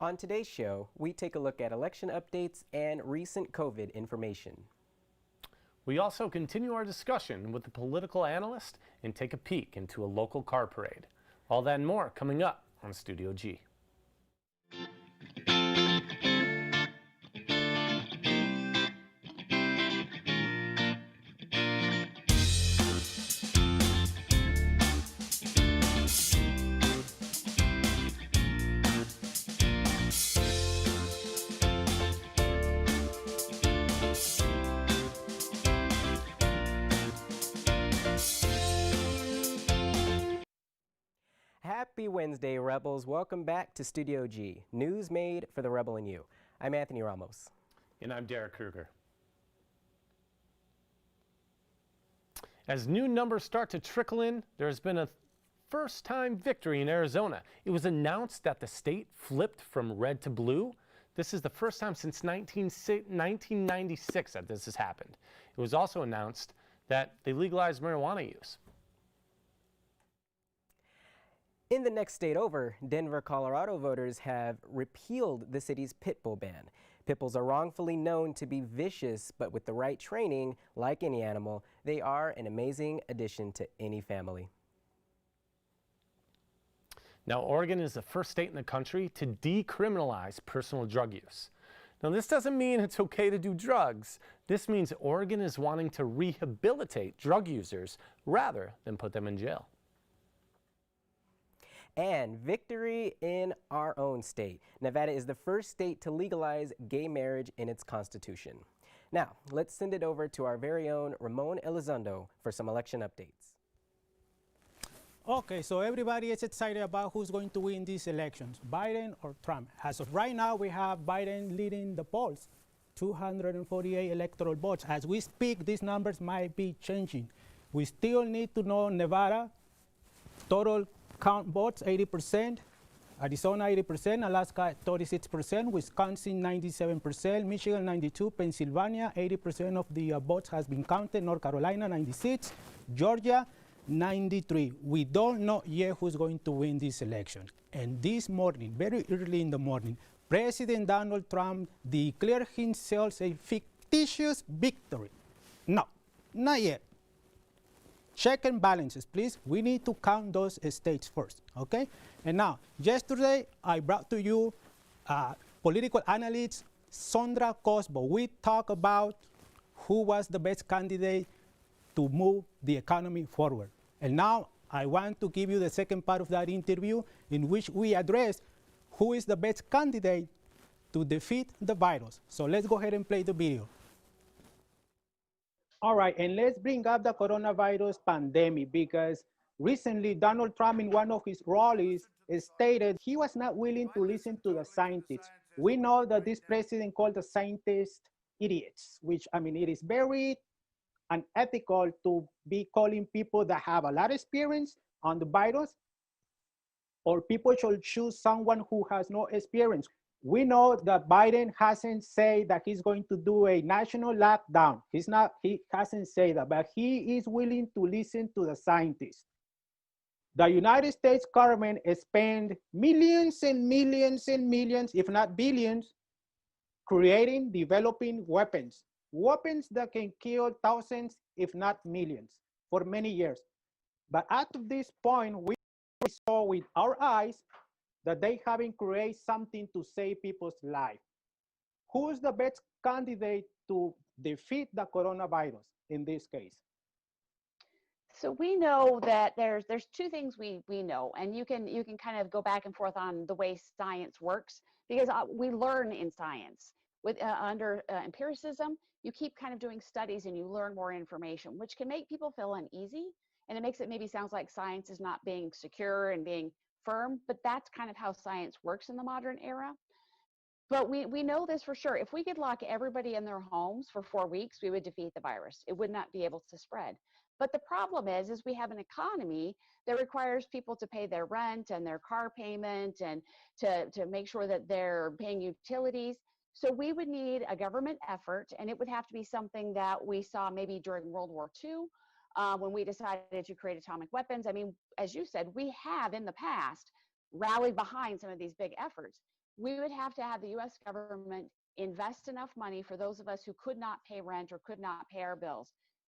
On today's show, we take a look at election updates and recent COVID information. We also continue our discussion with the political analyst and take a peek into a local car parade. All that and more coming up on Studio G. Happy Wednesday, Rebels. Welcome back to Studio G, news made for the Rebel in you. I'm Anthony Ramos. And I'm Derek Kruger. As new numbers start to trickle in, there's been a first-time victory in Arizona. It was announced that the state flipped from red to blue. This is the first time since 1996 that this has happened. It was also announced that they legalized marijuana use. In the next state over, Denver, Colorado voters have repealed the city's pit bull ban. Pit bulls are wrongfully known to be vicious, but with the right training, like any animal, they are an amazing addition to any family. Now, Oregon is the first state in the country to decriminalize personal drug use. Now, this doesn't mean it's okay to do drugs. This means Oregon is wanting to rehabilitate drug users rather than put them in jail. And victory in our own state. Nevada is the first state to legalize gay marriage in its constitution. Now, let's send it over to our very own Ramon Elizondo for some election updates. Okay, so everybody is excited about who's going to win these elections, Biden or Trump. As of right now, we have Biden leading the polls, 248 electoral votes. As we speak, these numbers might be changing. We still need to know Nevada, total count votes, 80%, Arizona 80%, Alaska 36%, Wisconsin 97%, Michigan 92%, Pennsylvania 80% of the votes has been counted, North Carolina 96%, Georgia 93%. We don't know yet who's going to win this election. And this morning, very early in the morning, President Donald Trump declared himself a fictitious victory. No, not yet. Check and balances, please. We need to count those states first, okay? And now, yesterday, I brought to you political analyst Sondra Cosbo. We talked about who was the best candidate to move the economy forward. And now, I want to give you the second part of that interview in which we address who is the best candidate to defeat the virus. So let's go ahead and play the video. All right, and let's bring up the coronavirus pandemic because recently Donald Trump in one of his rallies stated he was not willing to listen to the scientists. We know that this president called the scientists idiots, which I mean, it is very unethical to be calling people that have a lot of experience on the virus, or people should choose someone who has no experience. We know that Biden hasn't said that he's going to do a national lockdown. He hasn't said that, but he is willing to listen to the scientists. The United States government spent millions and millions and millions, if not billions, creating, developing weapons that can kill thousands, if not millions, for many years. But at this point, we saw with our eyes that they haven't created something to save people's life. Who is the best candidate to defeat the coronavirus in this case? So we know that there's two things we know, and you can kind of go back and forth on the way science works, because we learn in science with under empiricism. You keep kind of doing studies and you learn more information, which can make people feel uneasy, and it makes it maybe sounds like science is not being secure and being firm, but that's kind of how science works in the modern era. But we know this for sure. If we could lock everybody in their homes for 4 weeks, we would defeat the virus. It would not be able to spread. But the problem is we have an economy that requires people to pay their rent and their car payment and to make sure that they're paying utilities. So we would need a government effort, and it would have to be something that we saw maybe during World War II, when we decided to create atomic weapons. I mean, as you said, we have in the past rallied behind some of these big efforts. we would have to have the US government invest enough money for those of us who could not pay rent or could not pay our bills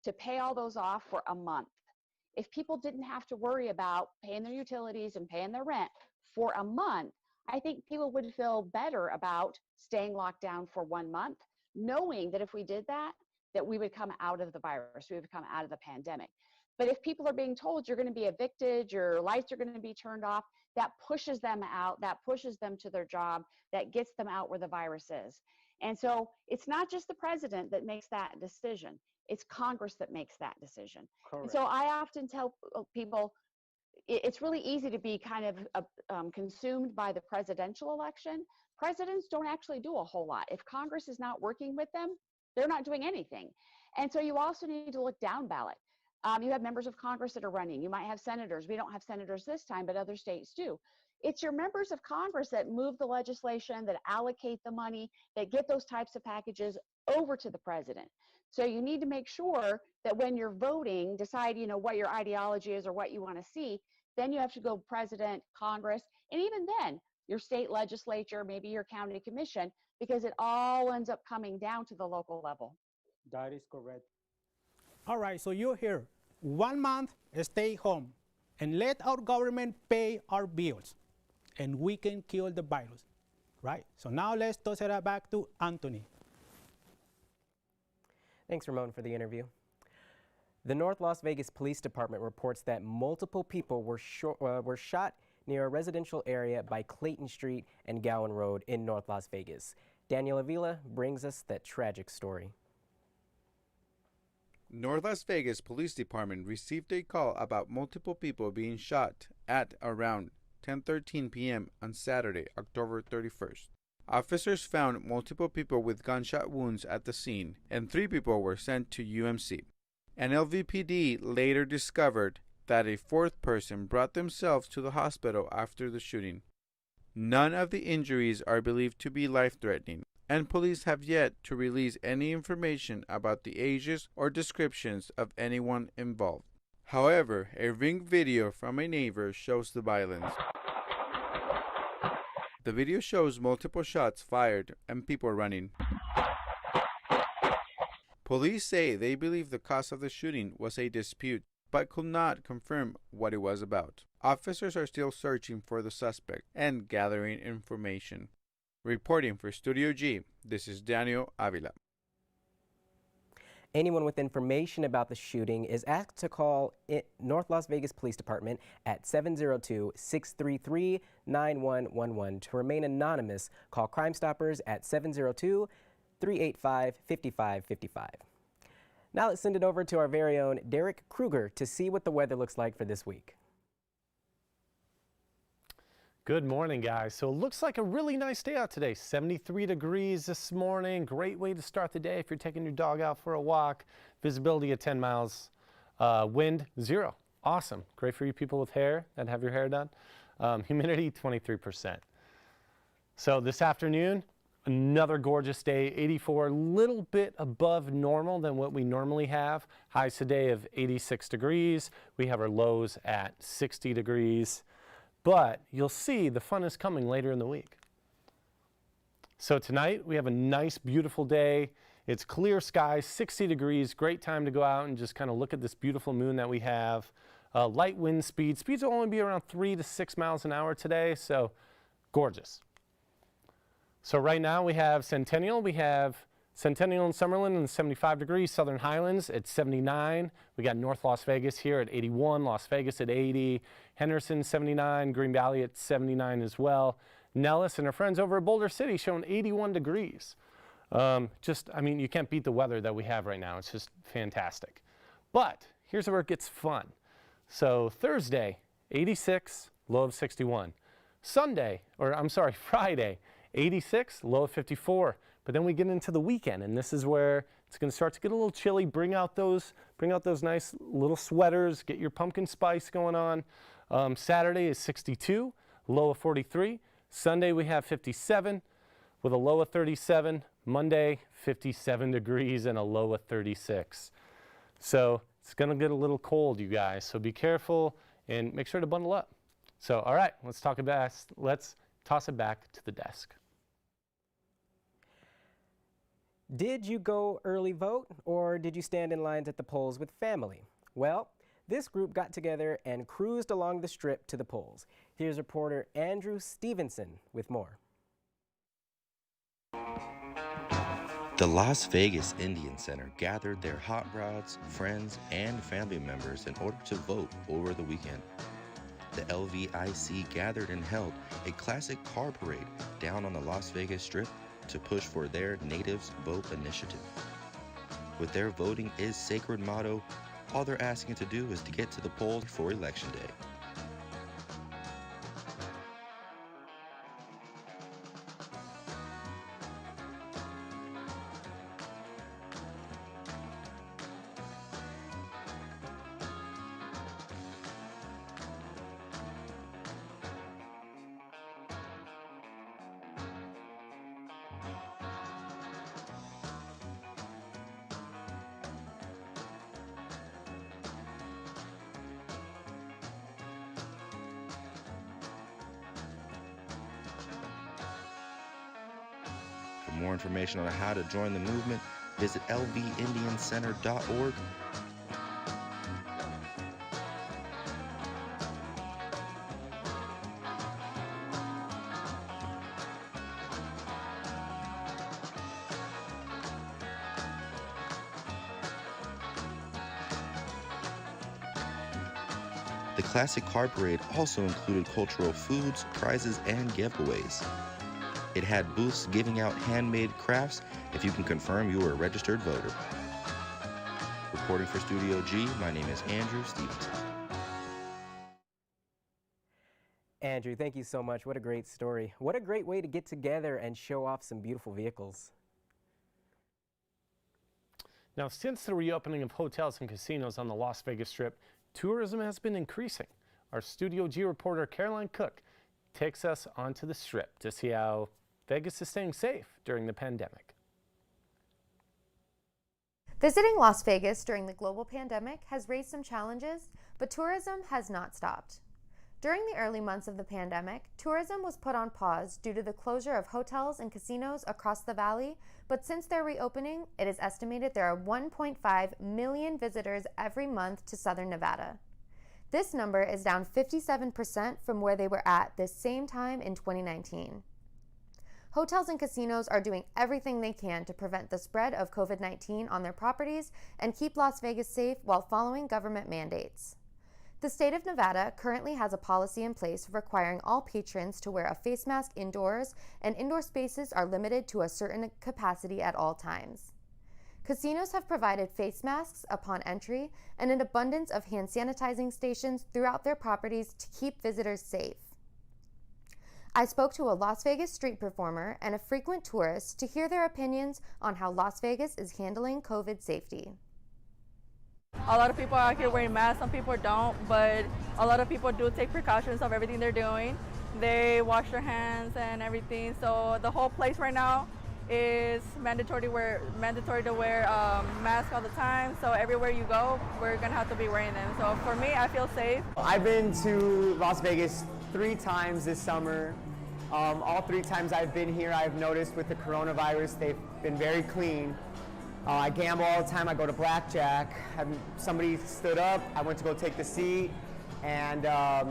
to pay all those off for a month. If people didn't have to worry about paying their utilities and paying their rent for a month, I think people would feel better about staying locked down for 1 month, knowing that if we did that, that we would come out of the virus, we would come out of the pandemic. But if people are being told you're going to be evicted, your lights are going to be turned off, that pushes them out, that pushes them to their job, that gets them out where the virus is. And so it's not just the president that makes that decision, it's Congress that makes that decision. Correct. And so I often tell people, it's really easy to be kind of consumed by the presidential election. Presidents don't actually do a whole lot. If Congress is not working with them, they're not doing anything. And so you also need to look down ballot. You have members of Congress that are running. You might have senators. We don't have senators this time, but other states do. It's your members of Congress that move the legislation, that allocate the money, that get those types of packages over to the president. So you need to make sure that when you're voting, decide, what your ideology is or what you want to see. Then you have to go president, Congress, and even then, your state legislature, maybe your county commission, because it all ends up coming down to the local level. That is correct. All right, so you're here. 1 month, stay home, and let our government pay our bills, and we can kill the virus, right? So now let's toss it back to Anthony. Thanks, Ramon, for the interview. The North Las Vegas Police Department reports that multiple people were shot near a residential area by Clayton Street and Gowan Road in North Las Vegas. Daniel Avila brings us that tragic story. North Las Vegas Police Department received a call about multiple people being shot at around 10:13 p.m. on Saturday, October 31st. Officers found multiple people with gunshot wounds at the scene, and 3 people were sent to UMC. UNLV-TV later discovered that a 4th person brought themselves to the hospital after the shooting. None of the injuries are believed to be life-threatening, and police have yet to release any information about the ages or descriptions of anyone involved. However, a ring video from a neighbor shows the violence. The video shows multiple shots fired and people running. Police say they believe the cause of the shooting was a dispute, but could not confirm what it was about. Officers are still searching for the suspect and gathering information. Reporting for Studio G, this is Daniel Avila. Anyone with information about the shooting is asked to call North Las Vegas Police Department at 702-633-9111. To remain anonymous, call Crime Stoppers at 702-385-5555. Now let's send it over to our very own Derek Kruger to see what the weather looks like for this week. Good morning, guys. So it looks like a really nice day out today. 73 degrees this morning. Great way to start the day if you're taking your dog out for a walk. Visibility at 10 miles. Wind 0. Awesome. Great for you people with hair that have your hair done. Humidity 23%. So this afternoon, another gorgeous day. 84, a little bit above normal than what we normally have. Highs today of 86 degrees. We have our lows at 60 degrees. But you'll see the fun is coming later in the week. So tonight we have a nice, beautiful day. It's clear skies, 60 degrees, great time to go out and just kind of look at this beautiful moon that we have. Light wind speeds. Speeds will only be around 3 to 6 miles an hour today, so gorgeous. So right now we have Centennial. We have Centennial and Summerlin in 75 degrees, Southern Highlands at 79. We got North Las Vegas here at 81, Las Vegas at 80, Henderson 79, Green Valley at 79 as well. Nellis and our friends over at Boulder City showing 81 degrees. I mean, you can't beat the weather that we have right now. It's just fantastic. But here's where it gets fun. So Thursday, 86, low of 61. Friday, 86, low of 54. But then we get into the weekend, and this is where it's going to start to get a little chilly. Bring out those nice little sweaters. Get your pumpkin spice going on. Saturday is 62, low of 43. Sunday we have 57 with a low of 37. Monday, 57 degrees and a low of 36. So it's going to get a little cold, you guys. So be careful and make sure to bundle up. So all right, let's talk toss it back to the desk. Did you go early vote or did you stand in lines at the polls with family? Well, this group got together and cruised along the strip to the polls. Here's reporter Andrew Stevenson with more. The Las Vegas Indian Center gathered their hot rods, friends, and family members in order to vote over the weekend. The LVIC gathered and held a classic car parade down on the Las Vegas Strip to push for their Natives Vote initiative. With their voting is sacred motto, all they're asking to do is to get to the polls for Election Day. For more information on how to join the movement, visit lvindiancenter.org. The classic car parade also included cultural foods, prizes, and giveaways. It had booths giving out handmade crafts if you can confirm you are a registered voter. Reporting for Studio G, my name is Andrew Stevenson. Andrew, thank you so much. What a great story. What a great way to get together and show off some beautiful vehicles. Now, since the reopening of hotels and casinos on the Las Vegas Strip, tourism has been increasing. Our Studio G reporter Caroline Cook takes us onto the Strip to see how Vegas is staying safe during the pandemic. Visiting Las Vegas during the global pandemic has raised some challenges, but tourism has not stopped. During the early months of the pandemic, tourism was put on pause due to the closure of hotels and casinos across the valley, but since their reopening, it is estimated there are 1.5 million visitors every month to Southern Nevada. This number is down 57% from where they were at this same time in 2019. Hotels and casinos are doing everything they can to prevent the spread of COVID-19 on their properties and keep Las Vegas safe while following government mandates. The state of Nevada currently has a policy in place requiring all patrons to wear a face mask indoors, and indoor spaces are limited to a certain capacity at all times. Casinos have provided face masks upon entry and an abundance of hand sanitizing stations throughout their properties to keep visitors safe. I spoke to a Las Vegas street performer and a frequent tourist to hear their opinions on how Las Vegas is handling COVID safety. A lot of people are out here wearing masks, some people don't, but a lot of people do take precautions of everything they're doing. They wash their hands and everything, so the whole place right now is mandatory to wear masks all the time, so everywhere you go, we're gonna have to be wearing them. So for me, I feel safe. I've been to Las Vegas 3 times this summer. All 3 times I've been here, I've noticed with the coronavirus, they've been very clean. I gamble all the time, I go to blackjack. Somebody stood up, I went to go take the seat, and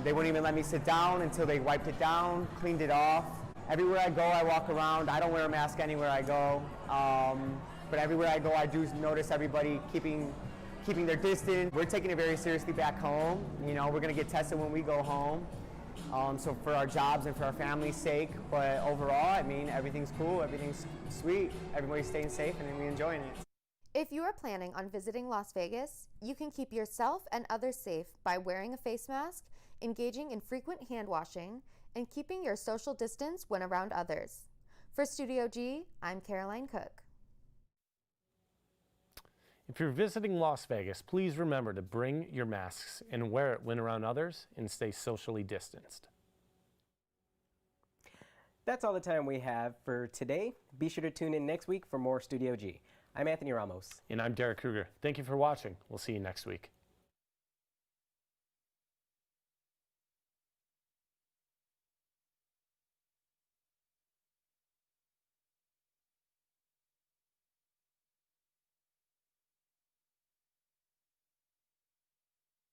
they wouldn't even let me sit down until they wiped it down, cleaned it off. Everywhere I go, I walk around. I don't wear a mask anywhere I go, but everywhere I go, I do notice everybody keeping their distance. We're taking it very seriously back home. You know, we're gonna get tested when we go home. So for our jobs and for our family's sake, but overall, I mean, everything's cool, everything's sweet, everybody's staying safe and we're enjoying it. If you are planning on visiting Las Vegas, you can keep yourself and others safe by wearing a face mask, engaging in frequent hand washing, and keeping your social distance when around others. For Studio G, I'm Caroline Cook. If you're visiting Las Vegas, please remember to bring your masks and wear it when around others and stay socially distanced. That's all the time we have for today. Be sure to tune in next week for more Studio G. I'm Anthony Ramos. And I'm Derek Kruger. Thank you for watching. We'll see you next week.